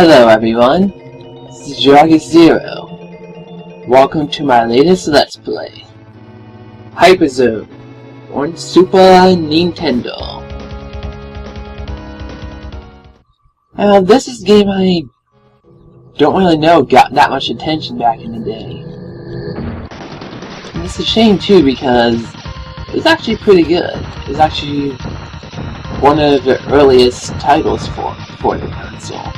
Hello everyone, this is Jargus 0. Welcome to my latest Let's Play, Hyperzone on Super Nintendo. This is a game I don't really know got that much attention back in the day. And it's a shame too because it was actually pretty good. It was actually one of the earliest titles for the console.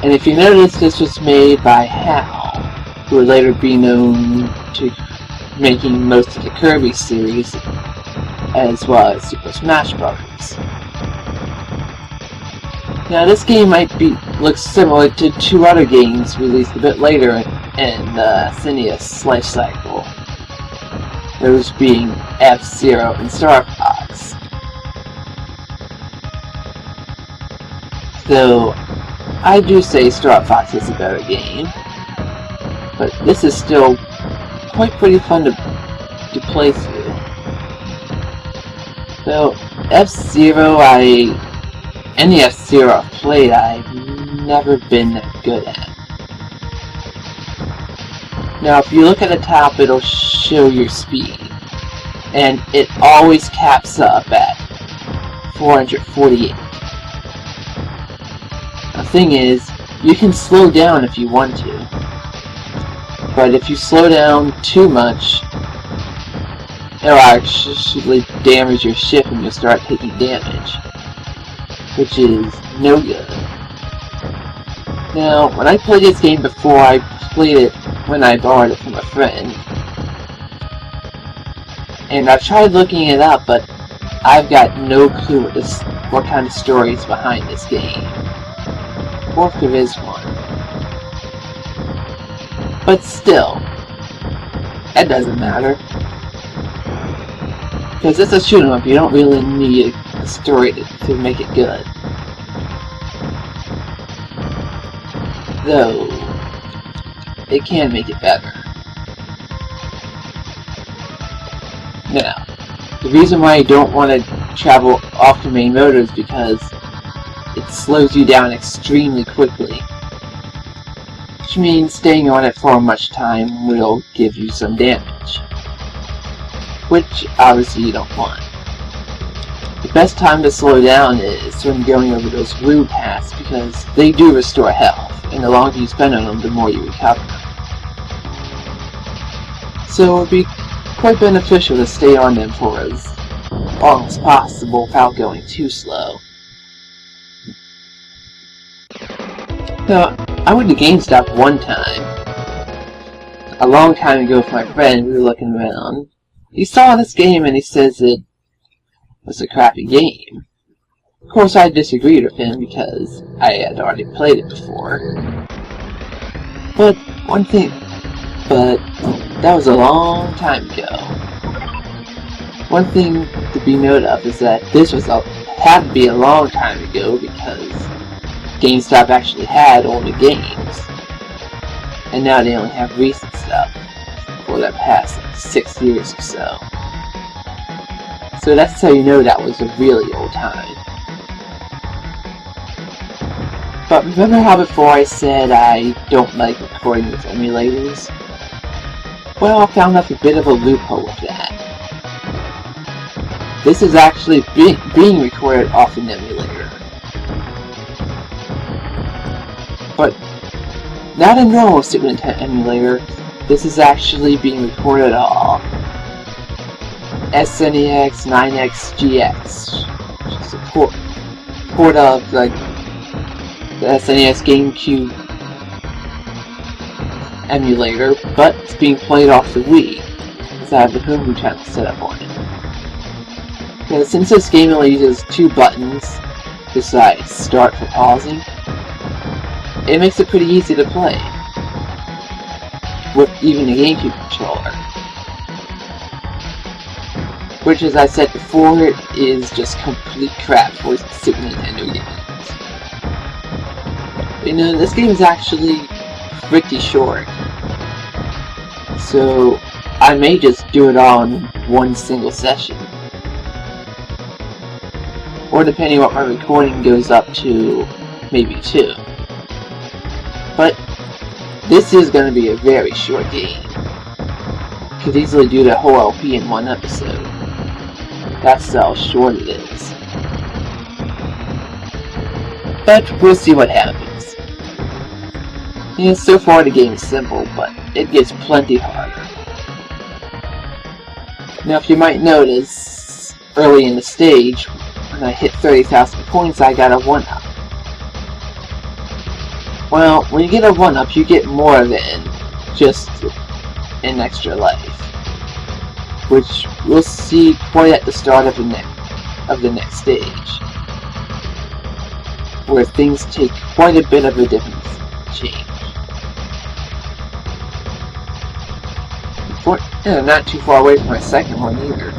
And if you notice, this was made by HAL, who would later be known to making most of the Kirby series, as well as Super Smash Bros. Now this game look similar to two other games released a bit later in the SNES life cycle, those being F-Zero and Star Fox. Though I do say Star Fox is a better game, but this is still quite pretty fun to play through. Though F-Zero, any F-Zero I've played, I've never been that good at. Now if you look at the top, it'll show your speed, and it always caps up at 448. The thing is, you can slow down if you want to, but if you slow down too much, it'll actually damage your ship and you'll start taking damage, which is no good. Now, when I played this game before, I played it when I borrowed it from a friend, and I've tried looking it up, but I've got no clue what kind of story is behind this game, or if there is one. But still, that doesn't matter, because it's a shoot 'em up. You don't really need a story to make it good. Though, it can make it better. Now, the reason why you don't want to travel off the main road is because it slows you down extremely quickly, which means staying on it for much time will give you some damage, which obviously you don't want. The best time to slow down is when going over those blue paths, because they do restore health, and the longer you spend on them, the more you recover. So it would be quite beneficial to stay on them for as long as possible without going too slow. Now, I went to GameStop one time, a long time ago with my friend. We were looking around. He saw this game and he says it was a crappy game. Of course, I disagreed with him because I had already played it before. But that was a long time ago. One thing to be noted of is that this had to be a long time ago because GameStop actually had older games, and now they only have recent stuff for the past 6 years or so. So that's how you know that was a really old time. But remember how before I said I don't like recording with emulators? Well, I found out a bit of a loophole with that. This is actually being recorded off an emulator. But not a normal Super Nintendo emulator. This is actually being recorded off SNES 9X GX, which is a port of the SNES GameCube emulator, but it's being played off the Wii, because I have the homebrew channel set up on it. Now, since this game only uses 2 buttons besides start for pausing, it makes it pretty easy to play with even the GameCube controller, which, as I said before, is just complete crap for Super Nintendo games. You know, this game is actually pretty short, so I may just do it all in one single session. or depending on what my recording goes up to, maybe 2. But this is going to be a very short game. Could easily do the whole LP in one episode. That's how short it is. But we'll see what happens. Yeah, so far the game is simple, but it gets plenty harder. Now, if you might notice, early in the stage, when I hit 30,000 points, I got a 1-up. Well, when you get a 1-up, you get more than just an extra life, which we'll see quite at the start of the next stage, where things take quite a bit of a different change. And I'm not too far away from my second one either.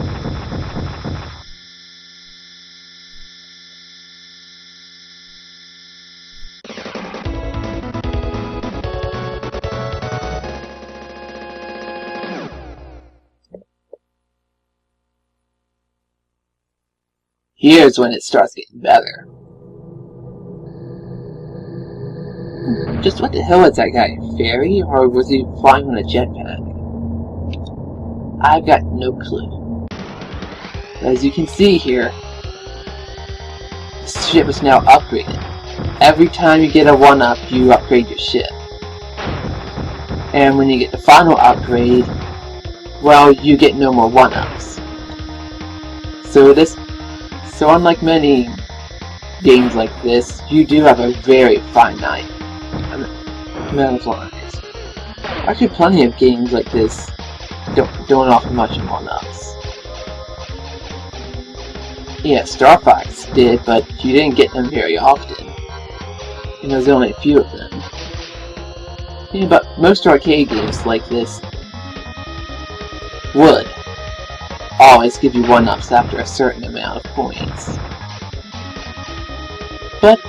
Here's when it starts getting better. Just what the hell is that guy? A fairy? Or was he flying on a jetpack? I've got no clue. As you can see here, the ship is now upgraded. Every time you get a 1-up, you upgrade your ship. And when you get the final upgrade, well, you get no more 1-ups. So unlike many games like this, you do have a very finite amount of lives. Actually, plenty of games like this don't offer much in 1-ups. Yeah, Star Fox did, but you didn't get them very often. And there's only a few of them. Yeah, but most arcade games like this would always give you 1-ups after a certain amount of points. But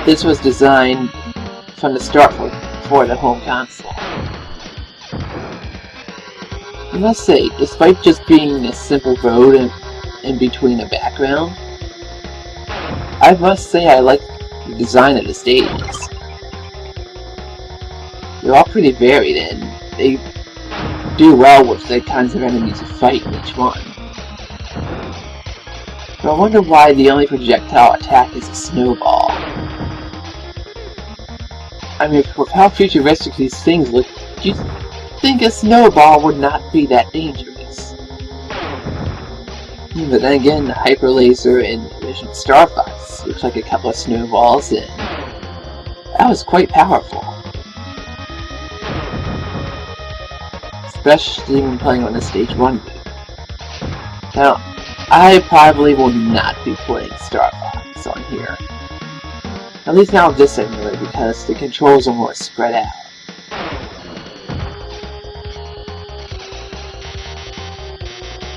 this was designed from the start for the home console. I must say, despite just being a simple road in between a background, I must say I like the design of the stages. They're all pretty varied and they do well with the kinds of enemies you fight in each one. But I wonder why the only projectile attack is a snowball. I mean, with how futuristic these things look, do you think a snowball would not be that dangerous? But then again, the Hyper Laser in Mission Star Fox looks like a couple of snowballs, and that was quite powerful. Especially when playing on the Stage 1 mode. Now, I probably will not be playing Star Fox on here. At least not with this emulator, because the controls are more spread out.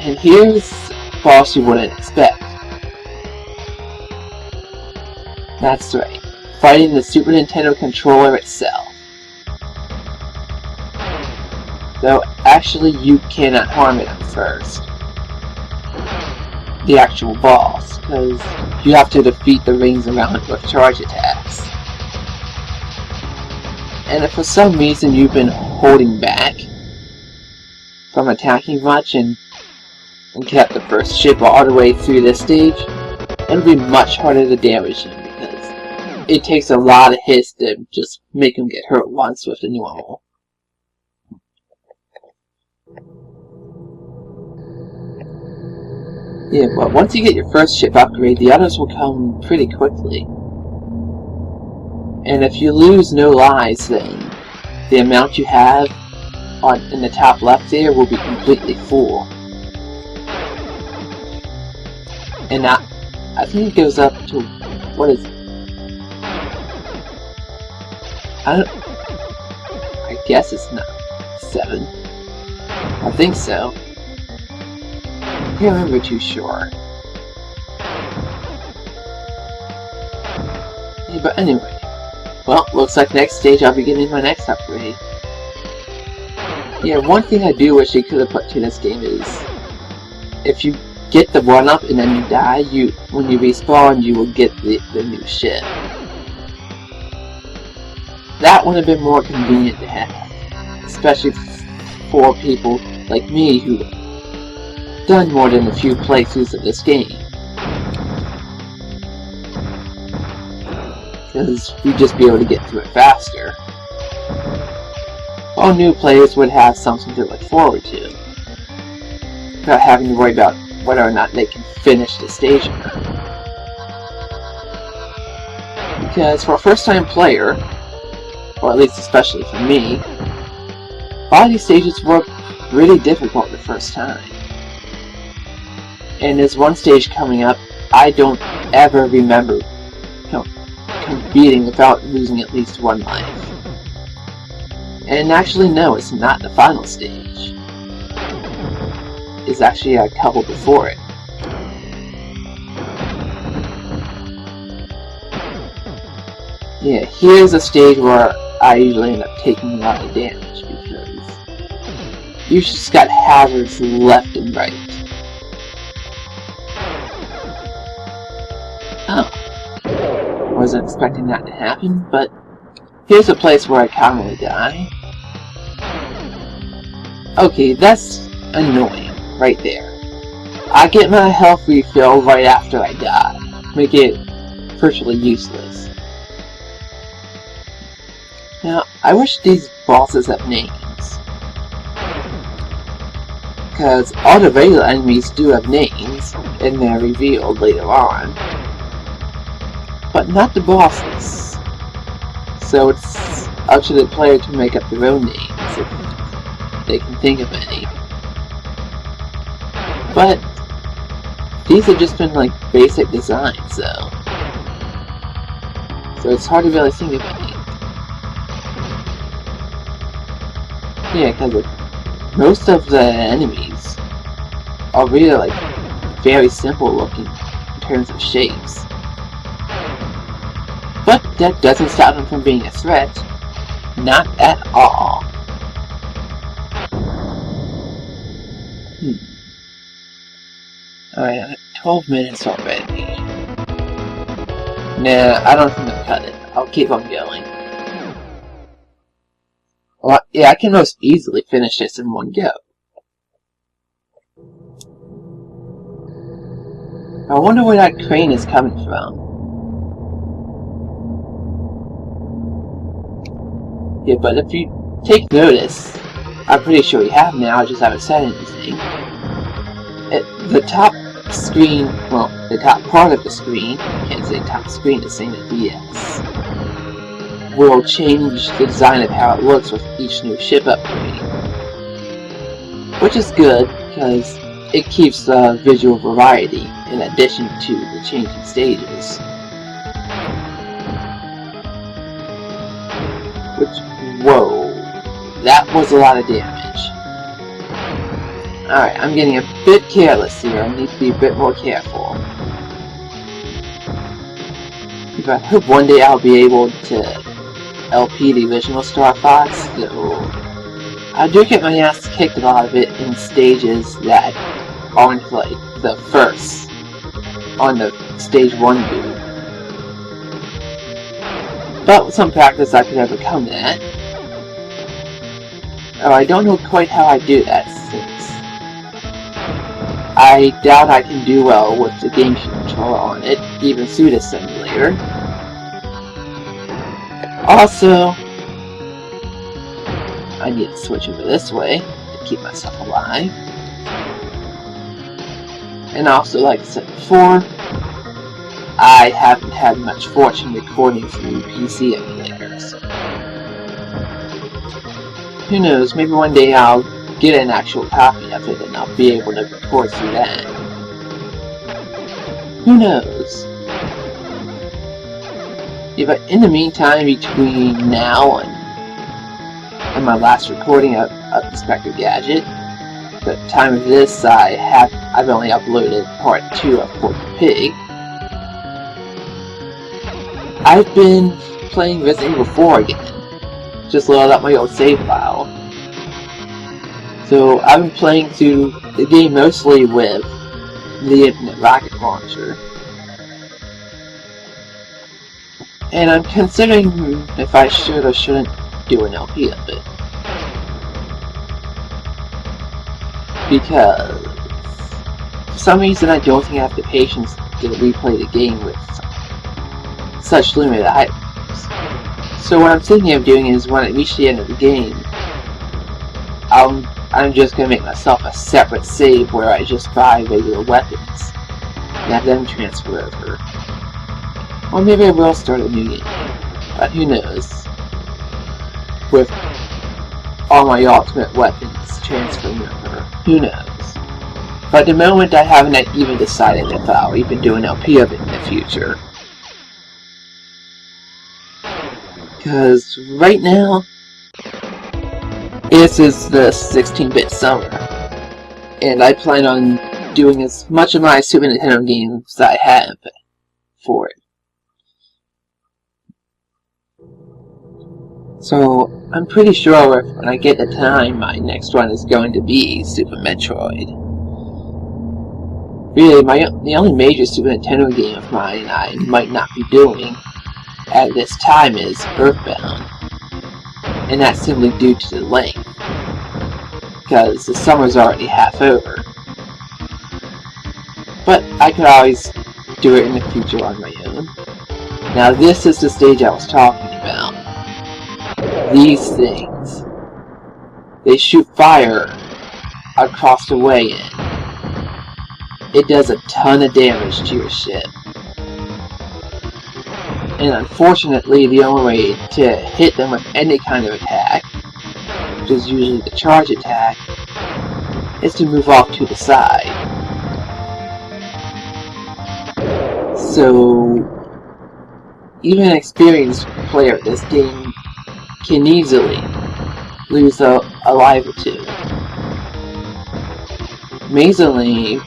And here's a boss you wouldn't expect. That's right, fighting the Super Nintendo controller itself. Though, actually, you cannot harm it at first. The actual boss, because you have to defeat the rings around it with charge attacks. And if for some reason you've been holding back from attacking much and kept the first ship all the way through this stage, it'll be much harder to damage him, because it takes a lot of hits to just make him get hurt once with the normal. Yeah, but once you get your first ship upgrade, the others will come pretty quickly. And if you lose no lives, then the amount you have in the top left there will be completely full. And I think it goes up to, what is it? I guess it's not 7. I think so. I can't remember too sure. Yeah, but anyway. Well, looks like next stage I'll be getting my next upgrade. Yeah, one thing I do wish they could have put to this game is, if you get the 1-up and then you die, when you respawn, you will get the new ship. That would have been more convenient to have, especially for people like me who have done more than a few playthroughs of this game. Because you'd just be able to get through it faster. All new players would have something to look forward to, without having to worry about whether or not they can finish the stage or not. Because for a first-time player, or at least especially for me, a lot of these stages were really difficult the first time. And there's one stage coming up I don't ever remember beating without losing at least 1 life. And actually no, it's not the final stage. It's actually a couple before it. Yeah, here's a stage where I usually end up taking a lot of damage because you just got hazards left and right. Oh. Wasn't expecting that to happen, but here's a place where I commonly die. Okay, that's annoying, right there. I get my health refill right after I die, make it virtually useless. Now, I wish these bosses have names, because all the regular enemies do have names, and they're revealed later on, but not the bosses. So it's up to the player to make up their own names if they can think of any. But these have just been like basic designs though, so it's hard to really think of any. Yeah, because most of the enemies are really like very simple looking in terms of shapes. But that doesn't stop them from being a threat. Not at all. Alright, 12 minutes already. Nah, I don't think I'll cut it. I'll keep on going. Well, yeah, I can most easily finish this in one go. I wonder where that crane is coming from. Yeah, but if you take notice, I'm pretty sure you have now, I just haven't said anything. The top screen, well, the top part of the screen, I can't say top screen, it's saying the DS, will change the design of how it looks with each new ship upgrade. Which is good, because it keeps visual variety in addition to the changing stages. Which, whoa, that was a lot of damage. Alright, I'm getting a bit careless here. I need to be a bit more careful. But I hope one day I'll be able to LP the original Star Fox, so I do get my ass kicked a lot of it in stages that aren't like the first on the stage 1 boot. But with some practice I could overcome that. Oh, I don't know quite how I do that, since I doubt I can do well with the game controller on it, even through the simulator. Also, I need to switch over this way to keep myself alive. And also, like I said before, I haven't had much fortune recording through PC emulators. Who knows, maybe one day I'll get an actual copy of it and I'll be able to record through that. Who knows? Yeah, but in the meantime, between now and my last recording of Inspector Gadget, the time of this, I've only uploaded part 2 of Porky Pig. I've been playing Resident Evil 4 again. Just loaded up my old save file. So I've been playing through the game mostly with the infinite rocket launcher. And I'm considering if I should or shouldn't do an LP of it. Because for some reason I don't think I have the patience to replay the game with such limited items. So what I'm thinking of doing is when I reach the end of the game, I'm just going to make myself a separate save where I just buy regular weapons and have them transfer over. Or maybe I will start a new game, but who knows, with all my ultimate weapons transferring over, who knows. But at the moment I haven't even decided if I'll even do an LP of it in the future. Because right now, this is the 16-bit summer, and I plan on doing as much of my Super Nintendo games that I have for it. So, I'm pretty sure when I get the time, my next one is going to be Super Metroid. Really, the only major Super Nintendo game of mine I might not be doing at this time is Earthbound. And that's simply due to the length, because the summer's already half over. But I could always do it in the future on my own. Now this is the stage I was talking about. These things, they shoot fire across the way and it does a ton of damage to your ship. And unfortunately, the only way to hit them with any kind of attack, which is usually the charge attack, is to move off to the side. So, even an experienced player of this game can easily lose a life or two. Amazingly,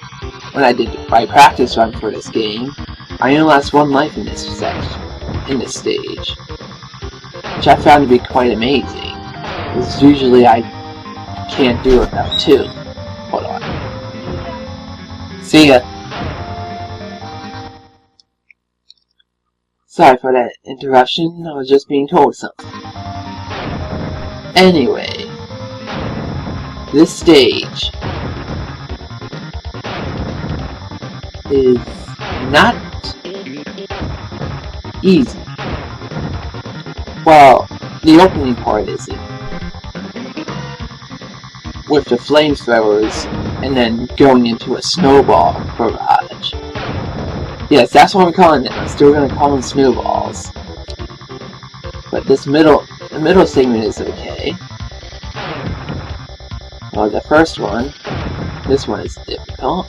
when I did my practice run for this game, I only lost 1 life in this section. In this stage, which I found to be quite amazing, because usually I can't do it without 2. Hold on. See ya. Sorry for that interruption, I was just being told something. Anyway, this stage is not easy. Well, the opening part isn't. With the flamethrowers and then going into a snowball barrage. Yes, that's what I'm calling it. I'm still going to call them snowballs. But the middle segment is okay. Well, the first one, this one is difficult.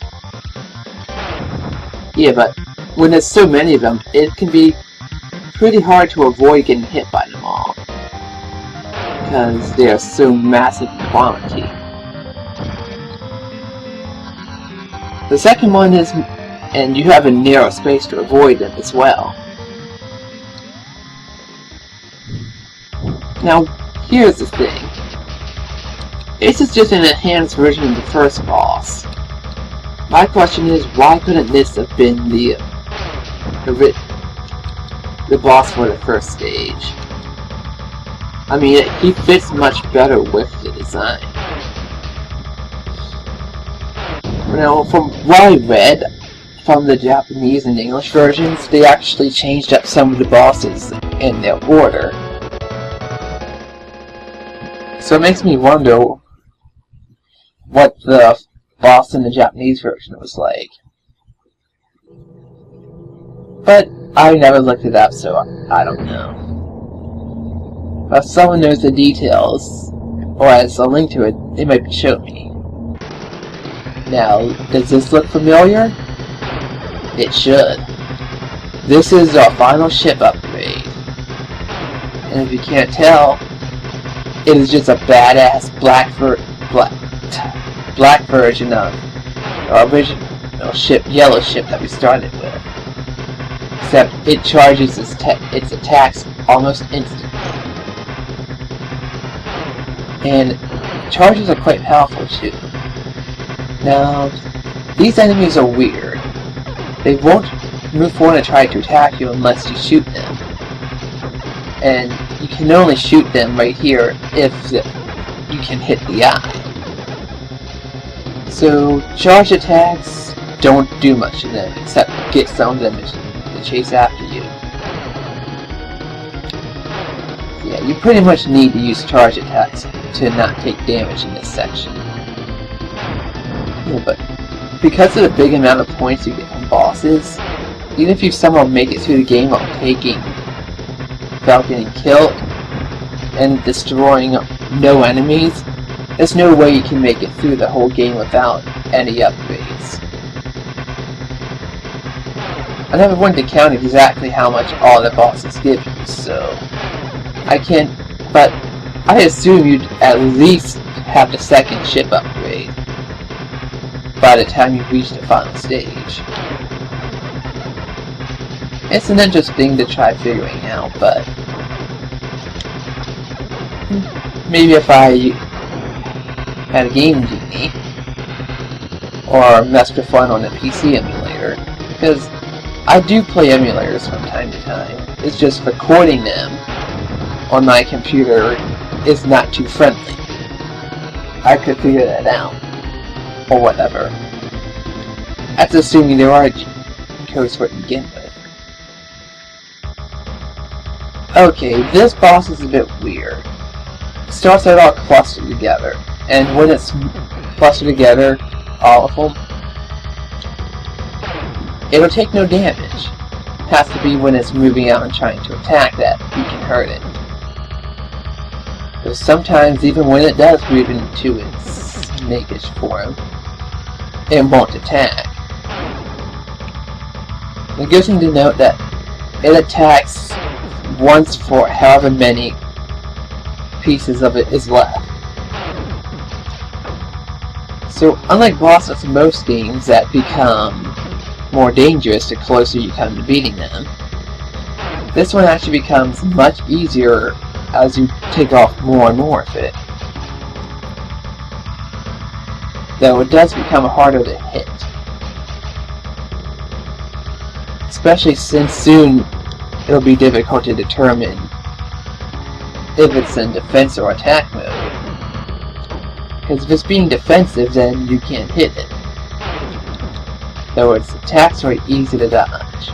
Yeah, but when there's so many of them, it can be pretty hard to avoid getting hit by them all, because they are so massive in quantity. The second one is, and you have a narrow space to avoid them as well. Now, here's the thing. This is just an enhanced version of the first boss. My question is, why couldn't this have been the boss for the first stage? I mean, he fits much better with the design. Now, from what I read from the Japanese and English versions, they actually changed up some of the bosses in their order. So it makes me wonder what the boss in the Japanese version was like. But I never looked it up, so I don't know. If someone knows the details, or has a link to it, they might show me. Now, does this look familiar? It should. This is our final ship upgrade. And if you can't tell, it is just a badass black version of our original ship, yellow ship that we started with. Except it charges its attacks almost instantly. And charges are quite powerful too. Now, These enemies are weird. They won't move forward and try to attack you unless you shoot them. And you can only shoot them right here if you can hit the eye. So charge attacks don't do much to them except get some of them to chase after you. Yeah, you pretty much need to use charge attacks to not take damage in this section. Yeah, but because of the big amount of points you get from bosses, even if you somehow make it through the game without getting killed and destroying no enemies, there's no way you can make it through the whole game without any upgrades. I never went to count exactly how much all the bosses give you, so I can't, but I assume you'd at least have the second ship upgrade by the time you reach the final stage. It's an interesting thing to try figuring out, but maybe if I had a Game Genie or messed with fun on a PC emulator, because I do play emulators from time to time. It's just recording them on my computer is not too friendly. I could figure that out, or whatever. That's assuming there are codes for it to begin with. Okay, this boss is a bit weird. It starts out all clustered together, and when it's clustered together, all of them, it'll take no damage. It has to be when it's moving out and trying to attack that you can hurt it. But sometimes, even when it does move into its snakish form, it won't attack. The good thing to note that it attacks once for however many pieces of it is left. So unlike bosses in most games that become more dangerous the closer you come to beating them, this one actually becomes much easier as you take off more and more of it. Though it does become harder to hit. Especially since soon it'll be difficult to determine if it's in defense or attack mode. Because if it's being defensive, then you can't hit it. Though its attacks are easy to dodge.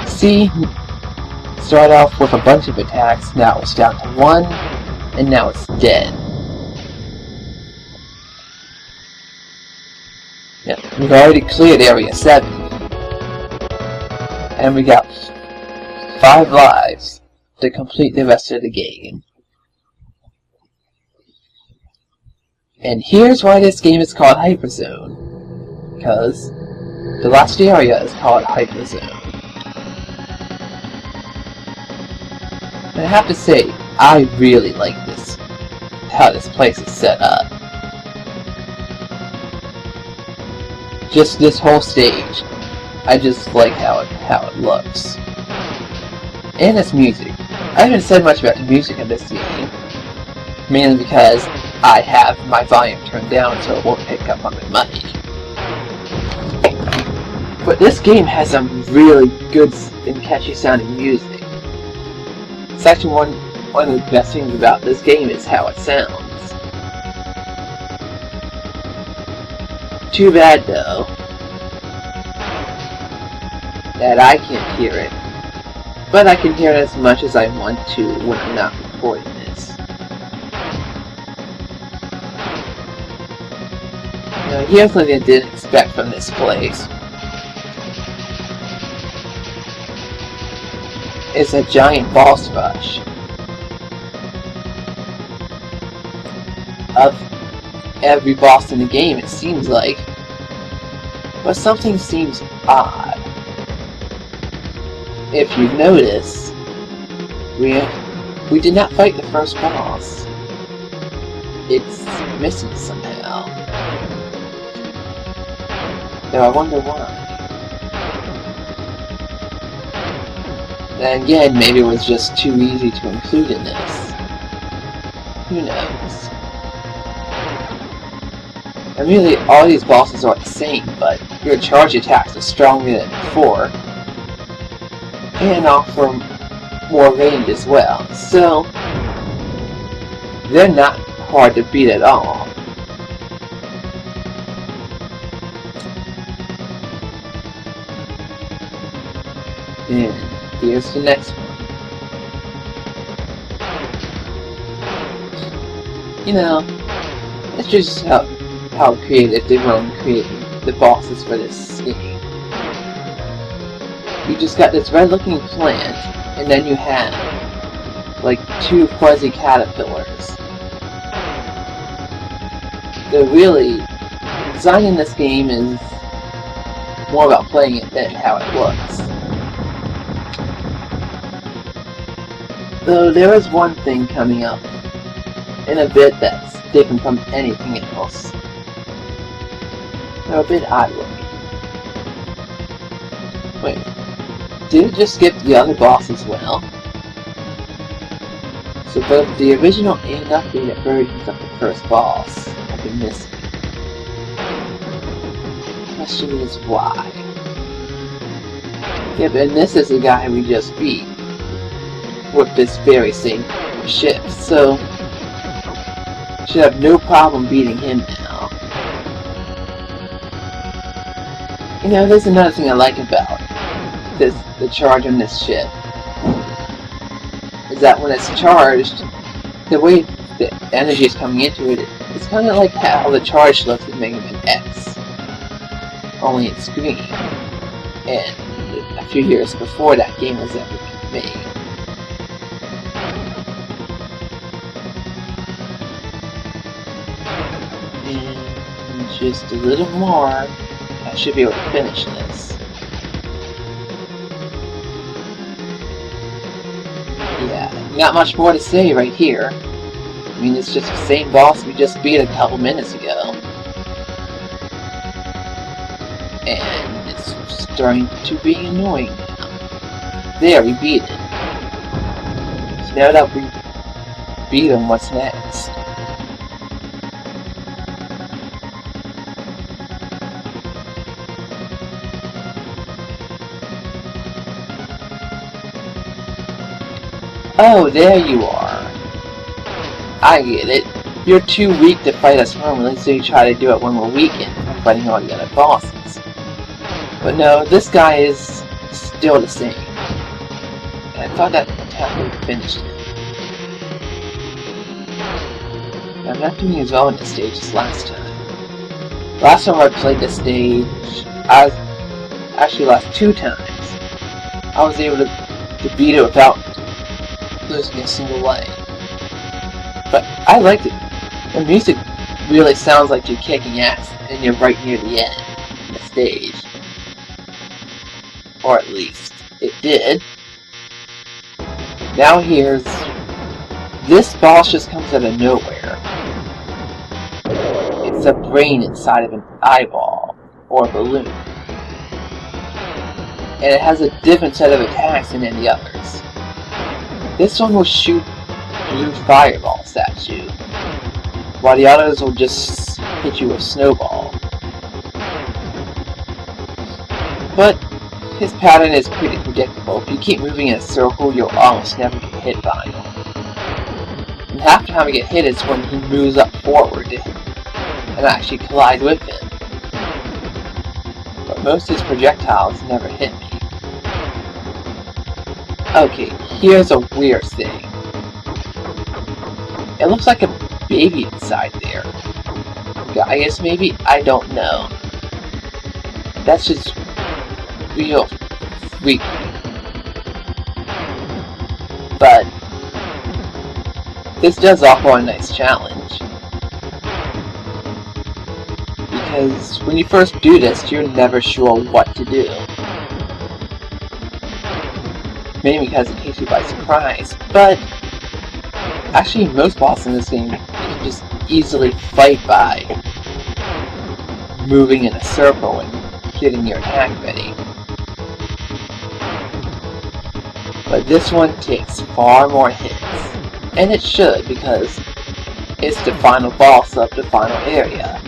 See, start off with a bunch of attacks, now it's down to one, and now it's dead. Yeah, we've already cleared Area 7. And we got 5 lives to complete the rest of the game. And here's why this game is called Hyperzone. Because the last area is called Hyperzone. And I have to say, I really like this, how this place is set up. Just this whole stage, I just like how it looks. And its music. I haven't said much about the music in this game, mainly because I have my volume turned down so it won't pick up on my mic. But this game has some really good and catchy sounding music. It's actually one of the best things about this game is how it sounds. Too bad though that I can't hear it, but I can hear it as much as I want to when I'm not recording this. Now here's something I didn't expect from this place. It's a giant boss rush of every boss in the game, it seems like, but something seems odd. If you notice, we did not fight the first boss. It's missing somehow. Though I wonder why. Then again, maybe it was just too easy to include in this. Who knows? And really, all these bosses are the same, but your charge attacks are stronger than before, and offer more range as well, so they're not hard to beat at all. And here's the next one. You know, it's just how creative they were in creating the bosses for this game. You just got this red looking plant, and then you have like two fuzzy caterpillars. So really, designing this game is more about playing it than how it looks. Though there is one thing coming up in a bit that's different from anything else. They're a bit odd looking. Wait, did it just skip the other boss as well? So both the original and updated versions of the first boss have been missing. The question is why? Yeah, but this is the guy we just beat with this very same ship, so should have no problem beating him now. You know, there's another thing I like about the charge on this ship, is that when it's charged, the way the energy is coming into it, it's kind of like how the charge looks in Mega Man X, only it's green, and a few years before that game was ever made. And just a little more, I should be able to finish this. Yeah, not much more to say right here. I mean, it's just the same boss we just beat a couple minutes ago. And it's starting to be annoying now. There, we beat it. So now that we beat him, what's next? Oh, there you are. I get it. You're too weak to fight us normally, so you try to do it when we're weakened from fighting all the other bosses. But no, this guy is still the same. And I thought that we finished it. I'm not doing as well in this stage as last time. Last time I played this stage, actually last two times, I was able to beat it without losing a single life. But I liked it. The music really sounds like you're kicking ass and you're right near the end of the stage. Or at least, it did. Now here's... this boss just comes out of nowhere. It's a brain inside of an eyeball, or a balloon. And it has a different set of attacks than any others. This one will shoot blue fireballs at you, while the others will just hit you with snowball. But his pattern is pretty predictable. If you keep moving in a circle, you'll almost never get hit by him. And half the time I get hit is when he moves up forward and actually collide with him. But most of his projectiles never hit me. Okay, here's a weird thing. It looks like a baby inside there. I guess maybe? I don't know. That's just real freaky. But this does offer a nice challenge. Because when you first do this, you're never sure what to do. Maybe because it takes you by surprise, but actually most bosses in this game you can just easily fight by moving in a circle and getting your attack ready. But this one takes far more hits, and it should, because it's the final boss of the final area,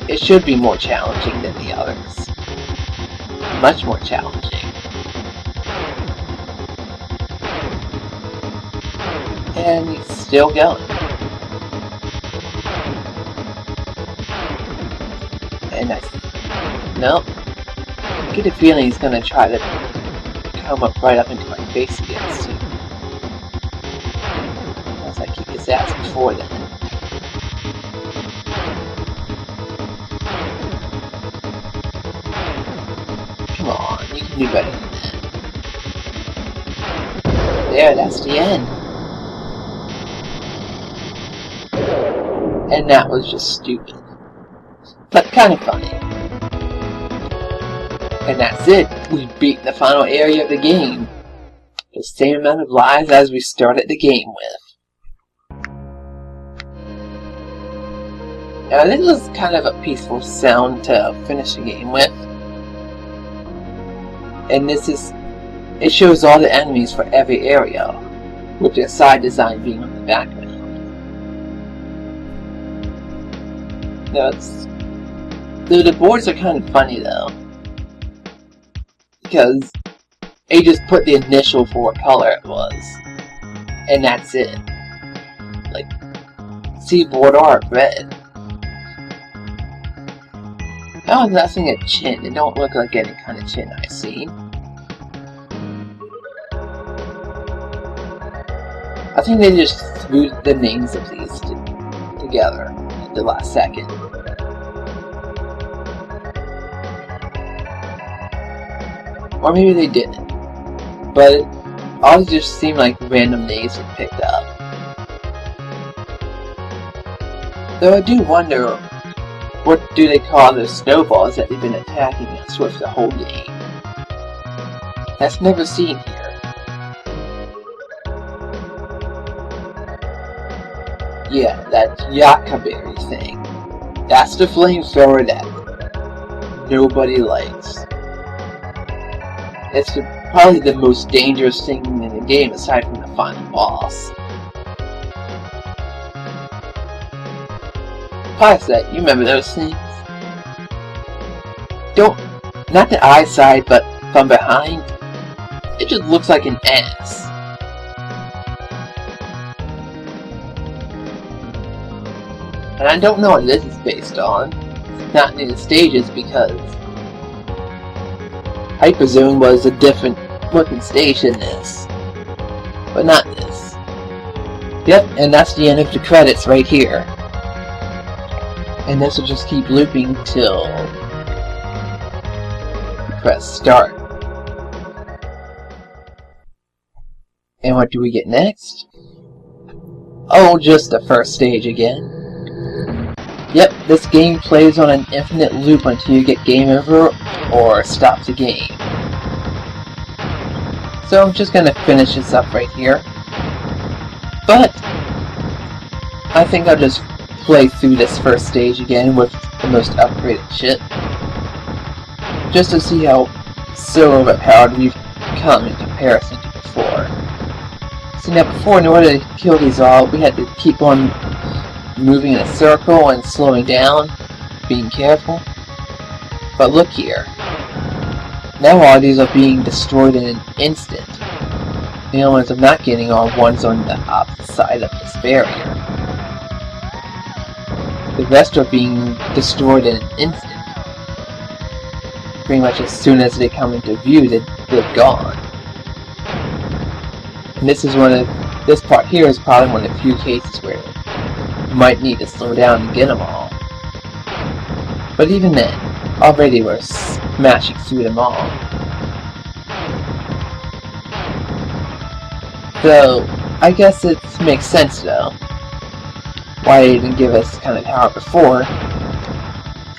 it should be more challenging than the others. Much more challenging. And he's still going. And nope. I get a feeling he's gonna try to come up right up into my face again soon. Unless I kick his ass before then. Come on, you can do better than that. There, that's the end. And that was just stupid. But kind of funny. And that's it. We beat the final area of the game. The same amount of lives as we started the game with. Now this was kind of a peaceful sound to finish the game with. And it shows all the enemies for every area, with their side design being on the background. Now the boards are kind of funny though, because they just put the initial for what color it was, and that's it. Like, see board art red. Oh, nothing a chin. It don't look like any kind of chin I've seen. I think they just threw the names of these together at the last second. Or maybe they didn't. But it all just seemed like random names were picked up. Though I do wonder, what do they call those snowballs that they've been attacking us with the whole game? That's never seen here. Yeah, that Yakaberry thing. That's the flamethrower that nobody likes. It's probably the most dangerous thing in the game aside from the final boss. Pie-set, you remember those things? Not the eye side, but from behind, it just looks like an ass. And I don't know what this is based on. It's not in the stages because Hyperzone was a different looking stage than this. But not this. Yep, and that's the end of the credits right here. And this will just keep looping till you press start. And what do we get next? Oh, just the first stage again. Yep, this game plays on an infinite loop until you get game over or stop the game. So I'm just gonna finish this up right here. But I think I'll just play through this first stage again with the most upgraded shit, just to see how so overpowered we've come in comparison to before. See, now before, in order to kill these all, we had to keep on moving in a circle and slowing down, being careful. But look here. Now all these are being destroyed in an instant. The only ones I'm not getting are ones on the opposite side of this barrier. The rest are being destroyed in an instant. Pretty much as soon as they come into view, they're gone. And this part here is probably one of the few cases where you might need to slow down to get them all. But even then, already we're smashing through them all. So, I guess it makes sense though, why they didn't give us kind of power before.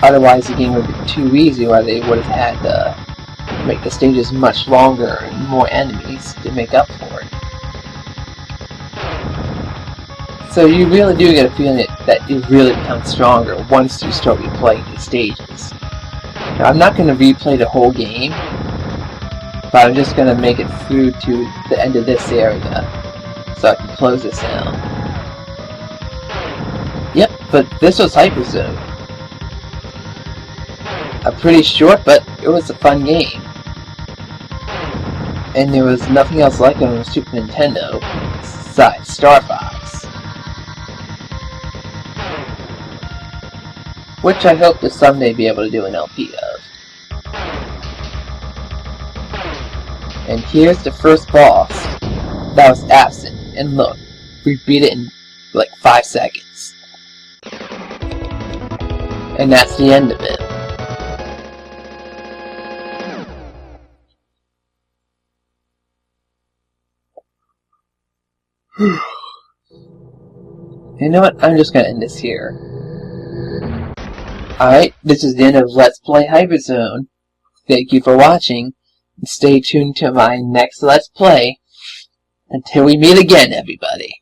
Otherwise the game would be too easy, or they would have had to make the stages much longer and more enemies to make up for it. So you really do get a feeling that you really become stronger once you start replaying these stages. Now, I'm not going to replay the whole game, but I'm just going to make it through to the end of this area, so I can close this down. Yep, but this was Hyperzone. Pretty short, but it was a fun game. And there was nothing else like it on the Super Nintendo besides Star Fox. Which I hope to someday be able to do an LP of. And here's the first boss that was absent. And look, we beat it in like 5 seconds. And that's the end of it. You know what? I'm just gonna end this here. Alright, this is the end of Let's Play Hyperzone. Thank you for watching, and stay tuned to my next Let's Play. Until we meet again, everybody.